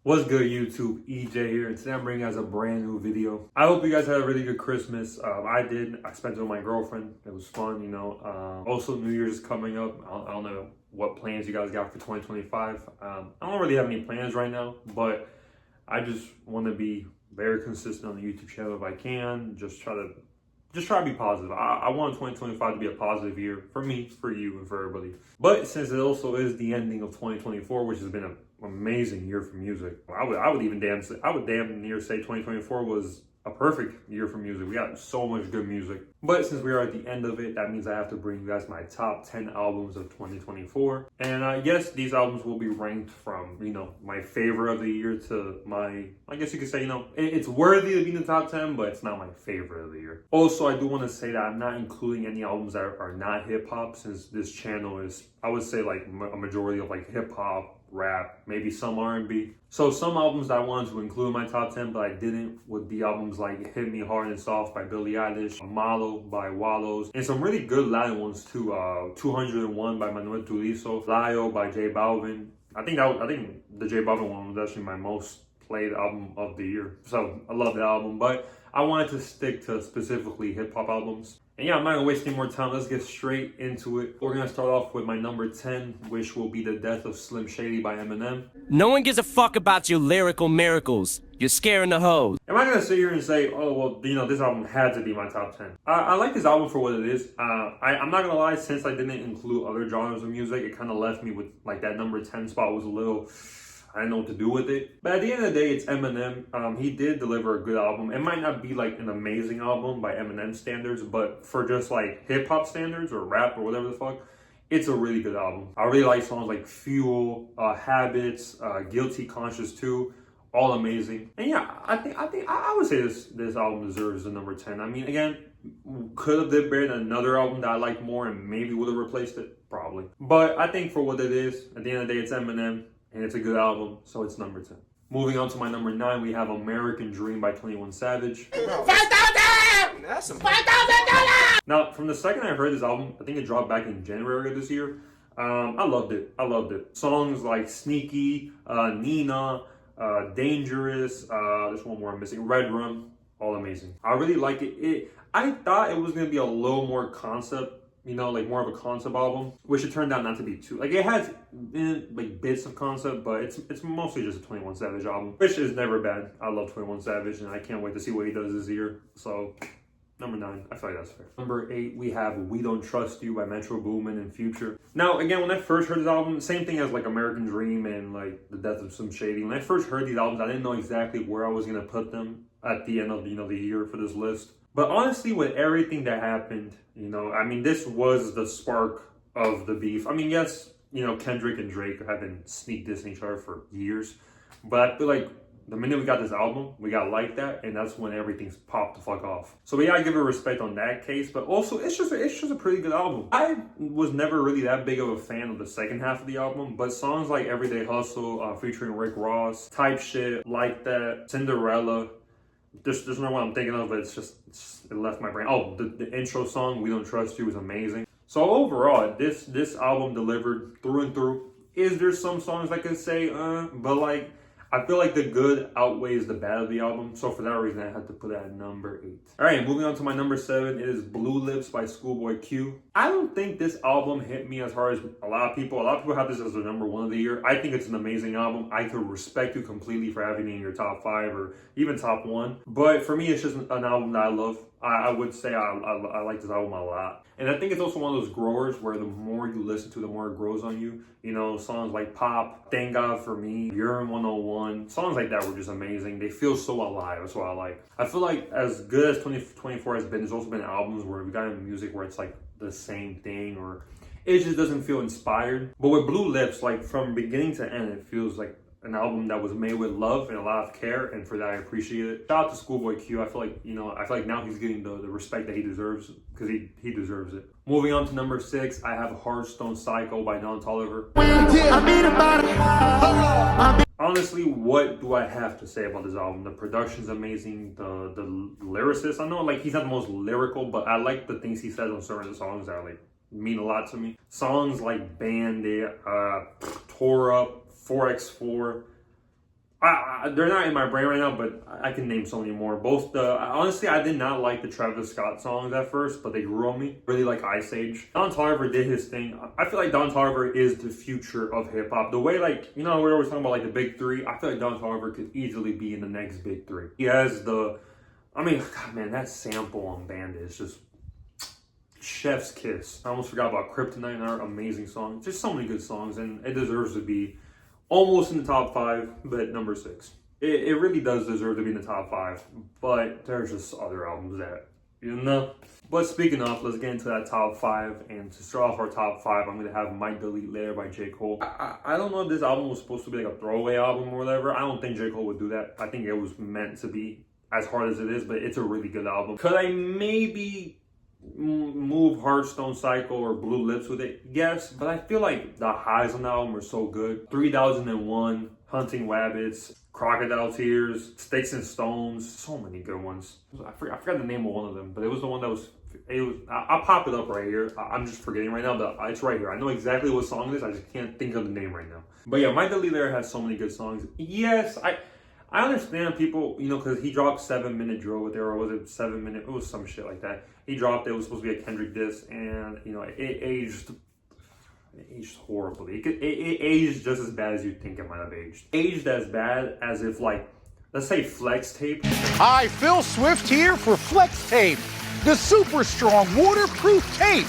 What's good, YouTube? EJ here, and today I'm bringing you guys a brand new video. I hope you guys had a really good Christmas. I did. I spent it with my girlfriend. It was fun, you know. Also, New Year's is coming up. I don't know what plans you guys got for 2025. I don't really have any plans right now, but I just want to be very consistent on the YouTube channel if I can. Just try to be positive. I want 2025 to be a positive year for me, for you, and for everybody. But since it also is the ending of 2024, which has been an amazing year for music, I would damn near say 2024 was a perfect year for music. We got so much good music. But since we are at the end of it, that means I have to bring you guys my top 10 albums of 2024. And yes, these albums will be ranked from, you know, my favorite of the year to my, I guess you could say, you know, it's worthy to be in the top 10, but it's not my favorite of the year. Also, I do want to say that I'm not including any albums that are not hip hop, since this channel is, I would say, like a majority of like hip hop, rap, maybe some R&B. So some albums that I wanted to include in my top 10, but I didn't, would be albums like Hit Me Hard and Soft by Billie Eilish, Malo by Wallows, and some really good Latin ones too. 201 by Manuel Turizo, Layo by J Balvin. I think the J Balvin one was actually my most played album of the year. So I love that album, but I wanted to stick to specifically hip hop albums. And yeah, I'm not gonna waste any more time. Let's get straight into it. We're gonna start off with my number 10, which will be The Death of Slim Shady by Eminem. No one gives a fuck about your lyrical miracles. You're scaring the hoes. Am I gonna sit here and say, oh, well, you know, this album had to be my top 10? I like this album for what it is. I'm not gonna lie, since I didn't include other genres of music, it kind of left me with, like, that number 10 spot was a little, I don't know what to do with it. But at the end of the day, it's Eminem. He did deliver a good album. It might not be like an amazing album by Eminem standards, but for just like hip hop standards or rap or whatever the fuck, it's a really good album. I really like songs like Fuel, Habits, Guilty Conscious 2, all amazing. And yeah, I would say this album deserves a number 10. I mean, again, could have did better than another album that I like more and maybe would have replaced it, probably. But I think for what it is, at the end of the day, it's Eminem. And it's a good album, so it's number 10. Moving on to my number 9, we have American Dream by 21 Savage. $5,000! That's some $5,000! Now, from the second I heard this album, I think it dropped back in January of this year. I loved it. Songs like Sneaky, Nina, Dangerous, there's one more I'm missing, Red Rum, all amazing. I really like it. I thought it was going to be a little more concept, you know, like more of a concept album, which it turned out not to be too. Like, it has like bits of concept, but it's mostly just a 21 Savage album, which is never bad. I love 21 Savage, and I can't wait to see what he does this year. So, number 9, I feel like that's fair. Number 8, we have We Don't Trust You by Metro Boomin and Future. Now, again, when I first heard this album, same thing as like American Dream and like The Death of Slim Shady. When I first heard these albums, I didn't know exactly where I was gonna put them at the end of, you know, the year for this list. But honestly, with everything that happened, you know, I mean, this was the spark of the beef. I mean, yes, you know, Kendrick and Drake have been sneak dissing each other for years. But I feel like the minute we got this album, we got like that, and that's when everything's popped the fuck off. So we gotta give it respect on that case, but also it's just a pretty good album. I was never really that big of a fan of the second half of the album, but songs like Everyday Hustle, featuring Rick Ross, Type Shit, Like That, Cinderella, there's no one I'm thinking of, but it left my brain. Oh, the intro song, We Don't Trust You, is amazing. So overall, this album delivered through and through. Is there some songs I could say, but like, I feel like the good outweighs the bad of the album. So for that reason, I had to put it at number 8. All right, moving on to my number 7. It is Blue Lips by Schoolboy Q. I don't think this album hit me as hard as a lot of people. A lot of people have this as their number 1 of the year. I think it's an amazing album. I could respect you completely for having it in your top 5 or even top 1. But for me, it's just an album that I love. I would say I like this album a lot. And I think it's also one of those growers where the more you listen to, the more it grows on you. You know, songs like Pop, Thank God For Me, Urine 101, songs like that were just amazing. They feel so alive. That's what I like. I feel like as good as 2024 has been, there's also been albums where we've gotten music where it's like the same thing, or it just doesn't feel inspired. But with Blue Lips, like from beginning to end, it feels like an album that was made with love and a lot of care, and for that I appreciate it. Shout out to Schoolboy Q. I feel like, you know, now he's getting the respect that he deserves, because he deserves it. Moving on to number 6, I have Hearstone Psycho by Don Toliver. Honestly, what do I have to say about this album? The production's amazing. The lyricist, I know like he's not the most lyrical, but I like the things he says on certain songs that like mean a lot to me. Songs like Bandit, Tore Up, 4x4, They're not in my brain right now, but I can name so many more. Both honestly, I did not like the Travis Scott songs at first, but they grew on me. Really like Ice Age. Don Toliver did his thing. I feel like Don Toliver is the future of hip hop. The way, like, you know, we're always talking about like the big three. I feel like Don Toliver could easily be in the next big three. He has I mean, God, man, that sample on Bandit is just chef's kiss. I almost forgot about Kryptonite and our amazing song. Just so many good songs, and it deserves to be almost in the top 5, but number 6. It really does deserve to be in the top 5, but there's just other albums that, you know. But speaking of, let's get into that top 5, and to start off our top 5, I'm going to have Might Delete Later by J. Cole. I don't know if this album was supposed to be like a throwaway album or whatever. I don't think J. Cole would do that. I think it was meant to be as hard as it is, but it's a really good album. Could I maybe move Hearstone Psycho or Blue Lips with it? Yes, but I feel like the highs on the album are so good. 3001, Hunting Rabbits, Crocodile Tears, Sticks and Stones, so many good ones. I forgot the name of one of them, but it was the one that was, I'll pop it up right here. I'm just forgetting right now, but it's right here. I know exactly what song it is, I just can't think of the name right now. But yeah, Mike Delire has so many good songs. Yes, I understand people, you know, because he dropped 7 Minute Drill with it, or was it 7 Minute? It was some shit like that. He dropped it. It was supposed to be a Kendrick diss, and you know, it aged horribly. It aged just as bad as you think it might have aged. Aged as bad as if, like, let's say Flex Tape. Hi, Phil Swift here for Flex Tape, the super strong waterproof tape.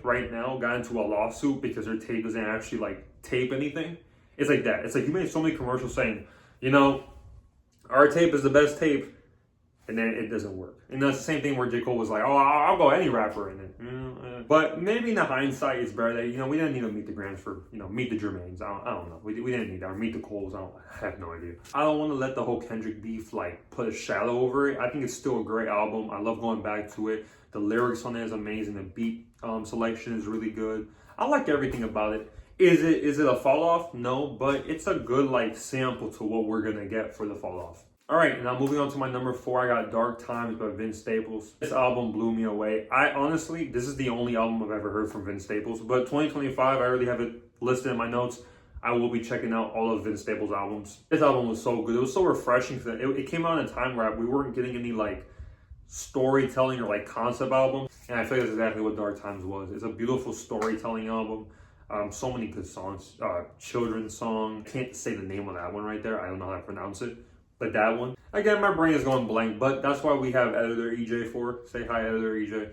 Right now, got into a lawsuit because their tape doesn't actually like tape anything. It's like that. It's like you made so many commercials saying, you know, our tape is the best tape, and then it doesn't work. And that's the same thing where J. Cole was like, oh, I'll go any rapper in it. But maybe in the hindsight, it's better that, you know, we didn't need to Meet the Grams for, you know, Meet the Jermaines. I don't know. We didn't need that. Or Meet the Coles. I have no idea. I don't want to let the whole Kendrick beef, like, put a shadow over it. I think it's still a great album. I love going back to it. The lyrics on it is amazing. The beat selection is really good. I like everything about it. Is it a fall off? No, but it's a good like sample to what we're gonna get for the fall off. All right, now moving on to my number 4, I got Dark Times by Vince Staples. This album blew me away. I honestly, this is the only album I've ever heard from Vince Staples, but 2025, I already have it listed in my notes. I will be checking out all of Vince Staples' albums. This album was so good. It was so refreshing because it came out in a time where we weren't getting any like storytelling or like concept album, and I feel that's exactly what Dark Times was. It's a beautiful storytelling album. So many good songs. Children's song. I can't say the name of that one right there. I don't know how to pronounce it. But that one. Again, my brain is going blank, but that's why we have Editor EJ for. Say hi, Editor EJ.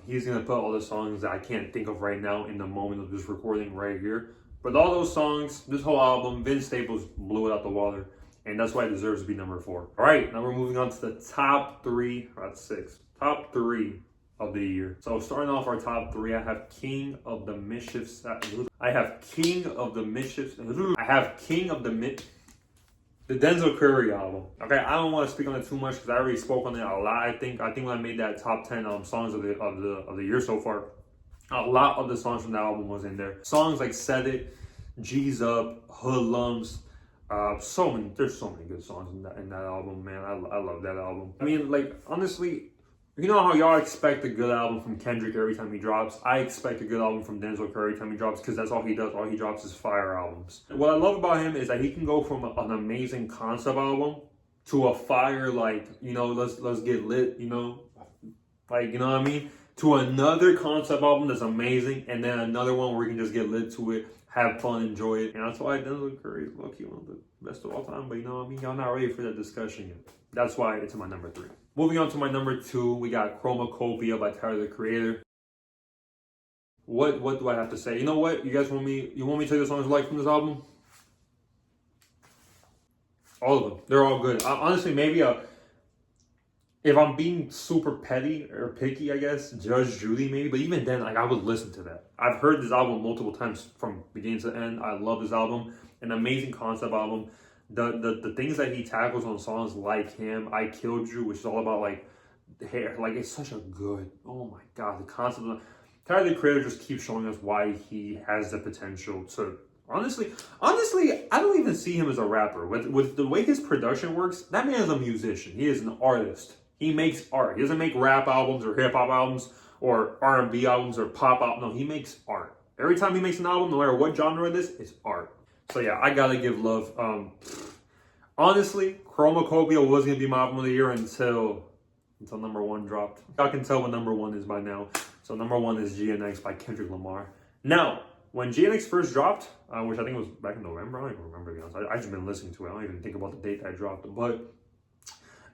He's going to put all the songs that I can't think of right now in the moment of this recording right here. But all those songs, this whole album, Vince Staples blew it out the water. And that's why it deserves to be number 4. All right, now we're moving on to the top 3. That's 6. Top 3 of the year. So starting off our top 3, I have King of the Mischiefs. I have King of the Mischiefs. I have King of the the Denzel Curry album. Okay, I don't want to speak on it too much because I already spoke on it a lot. I think when I made that top 10 songs of the year so far, a lot of the songs from that album was in there. Songs like Set It, G's Up, Hoodlums. There's so many good songs in that album, man. I love that album. I mean, like, honestly, you know how y'all expect a good album from Kendrick every time he drops? I expect a good album from Denzel Curry every time he drops because that's all he does. All he drops is fire albums. What I love about him is that he can go from an amazing concept album to a fire, like, you know, let's get lit, you know? Like, you know what I mean? To another concept album that's amazing, and then another one where we can just get lit to it, have fun, enjoy it. And that's why Denzel Curry is low-key one of the best of all time. But you know what I mean? Y'all not ready for that discussion yet. That's why it's my number 3. Moving on to my number 2, we got Chromacopia by Tyler, the Creator. What do I have to say? You know what? You guys want me to tell you the songs you like from this album? All of them. They're all good. Honestly, maybe if I'm being super petty or picky, I guess, Judge Judy maybe. But even then, like, I would listen to that. I've heard this album multiple times from beginning to end. I love this album. An amazing concept album. The things that he tackles on songs like Him, I Killed You, which is all about like hair. Like, it's such a good, oh my God, the concept of Tyler, the Creator, just keeps showing us why he has the potential to honestly, I don't even see him as a rapper. With the way his production works, that man is a musician. He is an artist. He makes art. He doesn't make rap albums or hip hop albums or R&B albums or pop albums. No, he makes art. Every time he makes an album, no matter what genre it is, it's art. So yeah, I gotta give love. Honestly, Chromacopia was gonna be my album of the year until number one dropped. I can tell what number one is by now. So number one is GNX by Kendrick Lamar. Now, when GNX first dropped, which I think was back in November, I don't even remember, to be honest. I just been listening to it. I don't even think about the date that dropped. But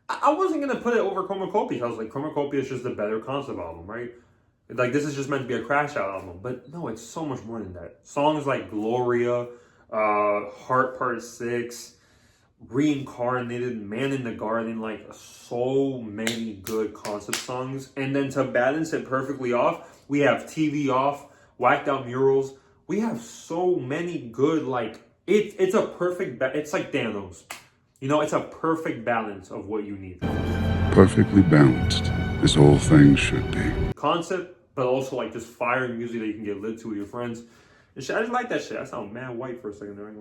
I wasn't gonna put it over Chromacopia. I was like, Chromacopia is just a better concept album, right? Like, this is just meant to be a crash out album. But no, it's so much more than that. Songs like Gloria, Heart Part 6, Reincarnated, Man in the Garden, like so many good concept songs. And then to balance it perfectly off, we have TV Off, Whacked Out Murals. We have so many good, like, it's a perfect, it's like Thanos. You know, it's a perfect balance of what you need. Perfectly balanced, as all things should be. Concept, but also like just fire music that you can get lit to with your friends. And shit, I just like that shit. I sound mad white for a second there.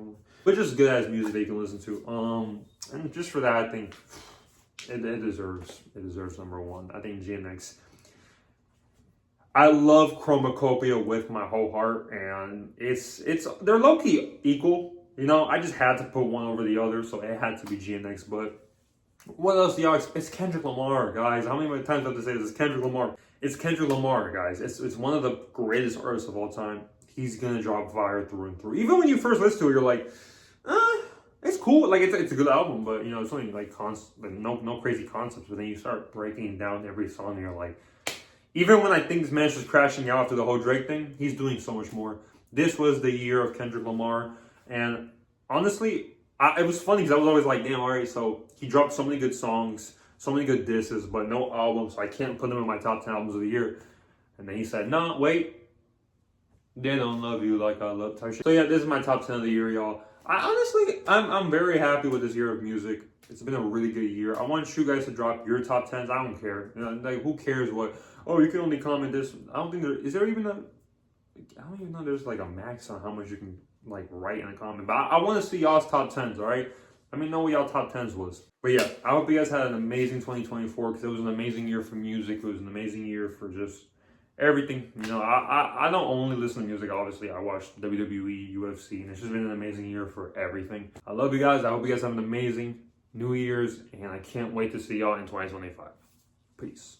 But just good ass music that you can listen to. And just for that, I think it deserves number one. I think GNX. I love Chromacopia with my whole heart, and they're low key equal. You know, I just had to put one over the other, so it had to be GNX. But what else do y'all expect? It's Kendrick Lamar, guys. How many times do I have to say this? It's Kendrick Lamar. It's Kendrick Lamar, guys. It's one of the greatest artists of all time. He's gonna drop fire through and through. Even when you first listen to it, you're like, it's cool. Like, it's a good album, but you know, it's only like no crazy concepts. But then you start breaking down every song, and you're like, even when I think this man's just crashing out after the whole Drake thing, he's doing so much more. This was the year of Kendrick Lamar, and honestly, it was funny because I was always like, damn, all right, so he dropped so many good songs, so many good disses, but no album, so I can't put him in my top 10 albums of the year. And then he said, nah, wait. They don't love you like I love Tasha. So yeah, this is my top 10 of the year, y'all. I'm very happy with this year of music. It's been a really good year. I want you guys to drop your top 10s. I don't care. You know, like, who cares what? Oh, you can only comment this. I don't think I don't even know there's like a max on how much you can like write in a comment. But I want to see y'all's top 10s, all right? Let me know what y'all top 10s was. But yeah, I hope you guys had an amazing 2024 because it was an amazing year for music. It was an amazing year for just everything. You know, I don't only listen to music, obviously. I watch WWE, UFC, and it's just been an amazing year for everything. I love you guys. I hope you guys have an amazing New Year's, and I can't wait to see y'all in 2025. Peace.